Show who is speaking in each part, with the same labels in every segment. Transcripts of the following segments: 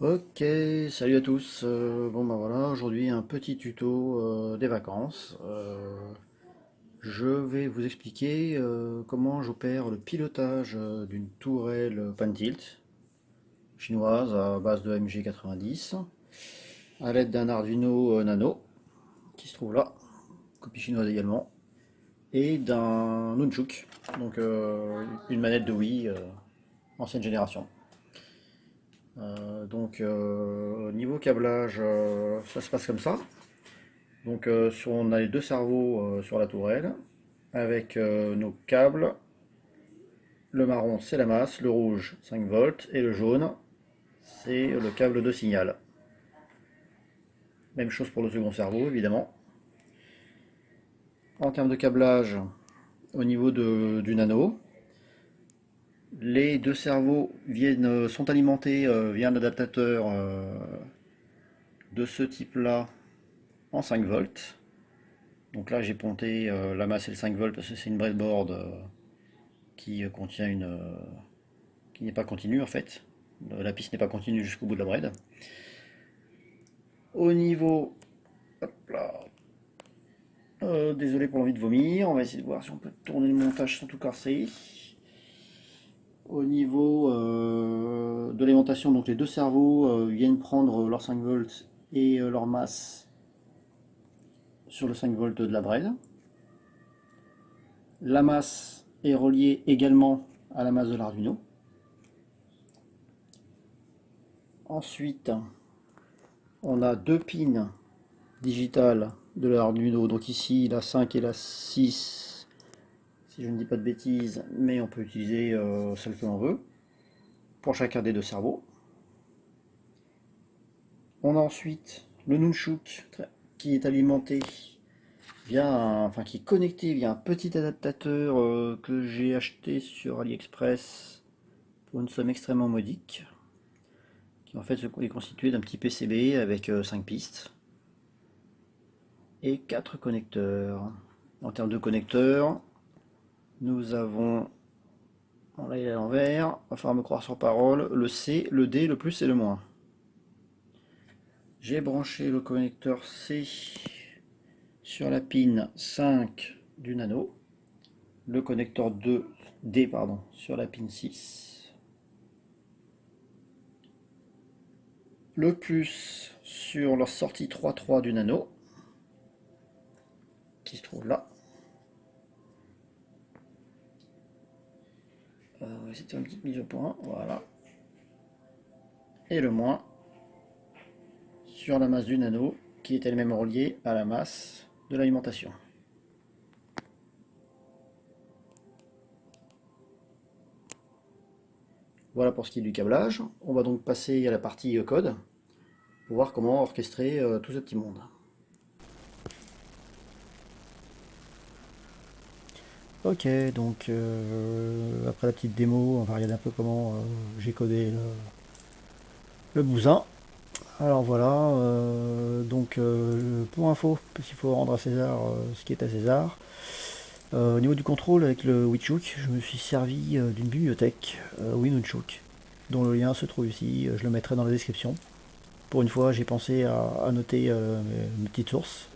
Speaker 1: Ok, salut à tous. Bon ben voilà, aujourd'hui un petit tuto des vacances. Je vais vous expliquer comment j'opère le pilotage d'une tourelle pan tilt chinoise à base de MG90 à l'aide d'un Arduino Nano qui se trouve là, copie chinoise également, et d'un Nunchuk, donc une manette de Wii ancienne génération. Niveau câblage, ça se passe comme ça. Donc on a les deux cerveaux sur la tourelle avec nos câbles. Le marron c'est la masse, le rouge 5 volts et le jaune c'est le câble de signal. Même chose pour le second cerveau évidemment. En termes de câblage, au niveau du nano, les deux cerveaux sont alimentés via un adaptateur de ce type là en 5 volts. Donc là j'ai ponté la masse et le 5 volts parce que c'est une breadboard qui contient qui n'est pas continue en fait. La piste n'est pas continue jusqu'au bout de la braid. Au niveau, hop là, désolé pour l'envie de vomir, on va essayer de voir si on peut tourner le montage sans tout casser. Au niveau de l'alimentation, donc les deux cerveaux viennent prendre leurs 5 volts et leur masse sur le 5 volts de la braid. La masse est reliée également à la masse de l'Arduino. Ensuite, on a deux pins digitales de l'Arduino. Donc ici, la 5 et la 6, si je ne dis pas de bêtises, mais on peut utiliser celle que l'on veut pour chacun des deux cerveaux. On a ensuite le Nunchuk qui est alimenté qui est connecté via un petit adaptateur que j'ai acheté sur AliExpress pour une somme extrêmement modique, qui en fait est constitué d'un petit PCB avec 5 pistes et 4 connecteurs. En termes de connecteurs, nous avons, bon là il est à l'envers, va falloir me croire sur parole, le C, le D, le plus et le moins. J'ai branché le connecteur C sur la pin 5 du nano, le connecteur D sur la pin 6, le plus sur la sortie 3.3 du nano, qui se trouve là. On va essayer de faire une petite mise au point, voilà. Et le moins sur la masse du nano, qui est elle-même reliée à la masse de l'alimentation. Voilà pour ce qui est du câblage. On va donc passer à la partie code pour voir comment orchestrer tout ce petit monde. Ok, donc après la petite démo, on va regarder un peu comment j'ai codé le bousin. Alors voilà, pour info, parce qu'il faut rendre à César ce qui est à César. Au niveau du contrôle avec le Wichuk, je me suis servi d'une bibliothèque Winunchuk, dont le lien se trouve ici, je le mettrai dans la description. Pour une fois, j'ai pensé à noter mes petites sources.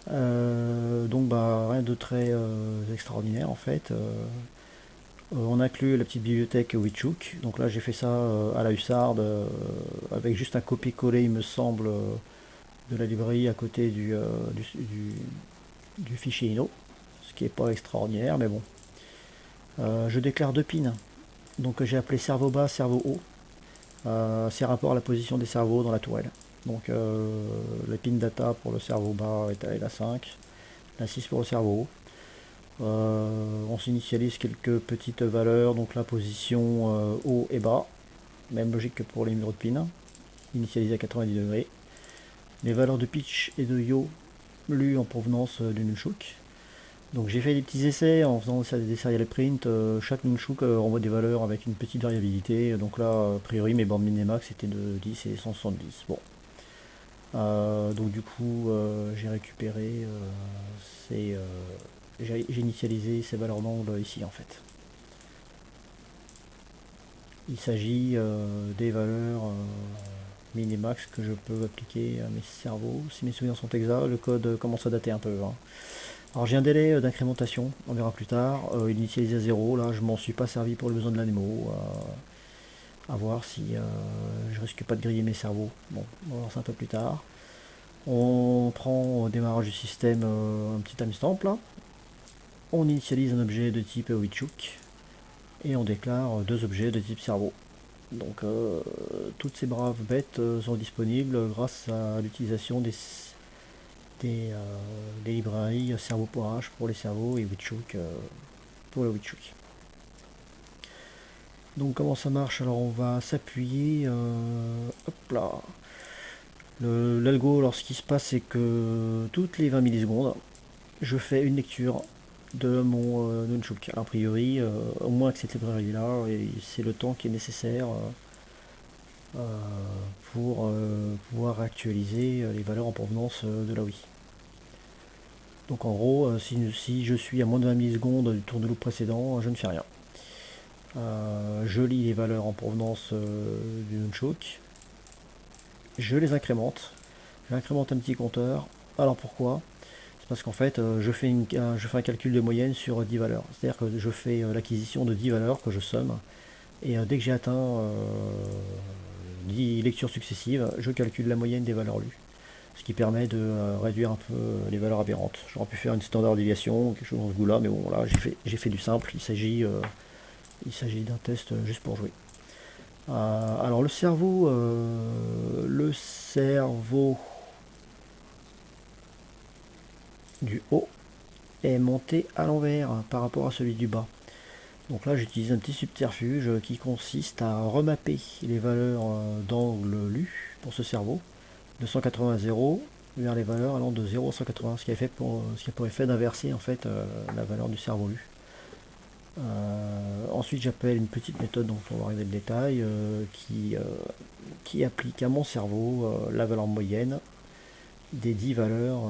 Speaker 1: Rien de très extraordinaire en fait. On inclut la petite bibliothèque Wichuk. Donc là j'ai fait ça à la hussarde avec juste un copier-coller il me semble de la librairie à côté du fichier INO. Ce qui n'est pas extraordinaire mais bon. Je déclare deux pins. Donc j'ai appelé cerveau bas, cerveau haut. C'est rapport à la position des cerveaux dans la tourelle. Donc le pin data pour le cerveau bas est la 5, la 6 pour le cerveau haut. On s'initialise quelques petites valeurs, donc la position haut et bas, même logique que pour les numéros de pin, initialisé à 90 degrés. Les valeurs de pitch et de yaw lues en provenance du Nunchuk. Donc j'ai fait des petits essais en faisant des serial print. Chaque Nunchuk renvoie des valeurs avec une petite variabilité. Donc là, a priori, mes bandes min et max étaient de 10 et 170. Bon. J'ai récupéré j'ai initialisé ces valeurs d'angle ici en fait. Il s'agit des valeurs minimax que je peux appliquer à mes cerveaux. Si mes souvenirs sont exacts, le code commence à dater un peu, hein. Alors j'ai un délai d'incrémentation, on verra plus tard, initialisé à 0, là je m'en suis pas servi pour le besoin de la démo, à voir si je risque pas de griller mes cerveaux. Bon, on va voir ça un peu plus tard. On prend au démarrage du système un petit timestamp là, on initialise un objet de type Wichuk et on déclare deux objets de type cerveau. Donc toutes ces braves bêtes sont disponibles grâce à l'utilisation des librairies cerveau pour les cerveaux et Wichuk pour le Wichuk. Donc comment ça marche? Alors on va s'appuyer, hop là. L'algo, alors ce qui se passe, c'est que toutes les 20 millisecondes, je fais une lecture de mon nunchuk. A priori, au moins avec cette librairie-là, et c'est le temps qui est nécessaire pour pouvoir actualiser les valeurs en provenance de la Wii. Donc en gros, si je suis à moins de 20 millisecondes du tour de loop précédent, je ne fais rien. Je lis les valeurs en provenance du nunchuk, je les incrémente, j'incrémente un petit compteur. Alors pourquoi? C'est parce qu'en fait, je fais un calcul de moyenne sur 10 valeurs. C'est-à-dire que je fais l'acquisition de 10 valeurs que je somme, et dès que j'ai atteint 10 lectures successives, je calcule la moyenne des valeurs lues. Ce qui permet de réduire un peu les valeurs aberrantes. J'aurais pu faire une standard déviation, quelque chose dans ce goût-là, mais bon, là, j'ai fait du simple. Il s'agit d'un test juste pour jouer. Alors le cerveau du haut est monté à l'envers par rapport à celui du bas. Donc là j'utilise un petit subterfuge qui consiste à remapper les valeurs d'angle lu pour ce cerveau de 180 à 0 vers les valeurs allant de 0 à 180, ce qui a pour effet d'inverser en fait la valeur du cerveau lu. Ensuite j'appelle une petite méthode dont on va arriver le détail qui applique à mon cerveau la valeur moyenne des 10 valeurs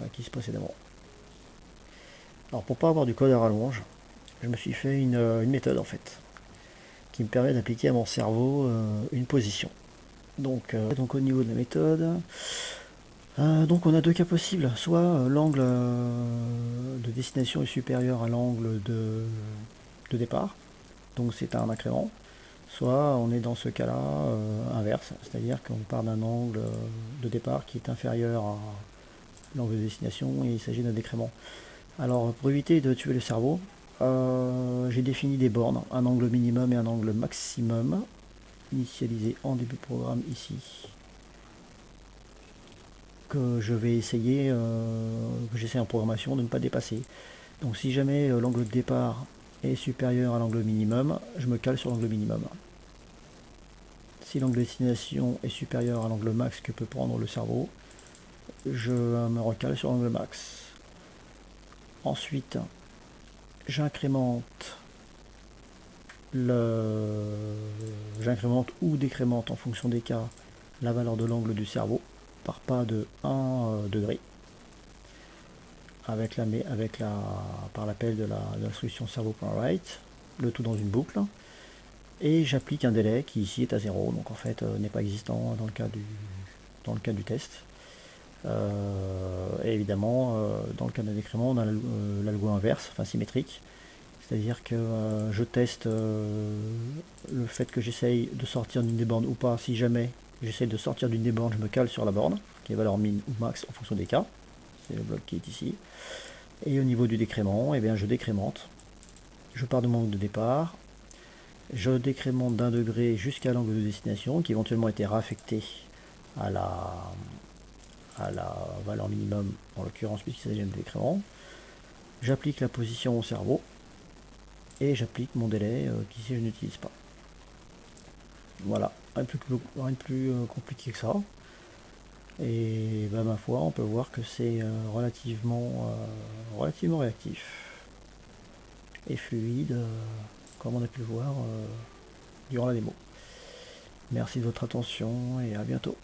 Speaker 1: acquises précédemment. Alors pour pas avoir du code à rallonge, je me suis fait une méthode en fait qui me permet d'appliquer à mon cerveau une position. Donc au niveau de la méthode, donc on a deux cas possibles, soit l'angle de destination est supérieur à l'angle de départ, donc c'est un incrément, soit on est dans ce cas-là inverse, c'est-à-dire qu'on part d'un angle de départ qui est inférieur à l'angle de destination et il s'agit d'un décrément. Alors pour éviter de tuer le cerveau, j'ai défini des bornes, un angle minimum et un angle maximum, initialisé en début de programme ici, que je vais essayer, que j'essaie en programmation de ne pas dépasser. Donc si jamais l'angle de départ est supérieur à l'angle minimum, je me cale sur l'angle minimum. Si l'angle de destination est supérieur à l'angle max que peut prendre le cerveau, je me recale sur l'angle max. Ensuite, j'incrémente ou décrémente en fonction des cas la valeur de l'angle du cerveau par pas de 1 degré par l'appel de l'instruction cerveau.write, le tout dans une boucle, et j'applique un délai qui ici est à 0, donc en fait n'est pas existant dans le cas du test. Et évidemment dans le cas d'un décrément on a l'algo inverse, enfin symétrique, c'est-à-dire que je teste le fait que j'essaye de sortir d'une des bornes ou pas. Si jamais j'essaye de sortir d'une des bornes, je me cale sur la borne, qui est valeur min ou max en fonction des cas. C'est le bloc qui est ici. Et au niveau du décrément, eh bien, je décrémente. Je pars de mon angle de départ. Je décrémente d'un degré jusqu'à l'angle de destination, qui éventuellement a été réaffecté à la valeur minimum, en l'occurrence puisqu'il s'agit d'un décrément. J'applique la position au cerveau. Et j'applique mon délai qu'ici je n'utilise pas. Voilà, rien de plus compliqué que ça. Et bah, ma foi, on peut voir que c'est relativement réactif et fluide, comme on a pu le voir durant la démo. Merci de votre attention et à bientôt.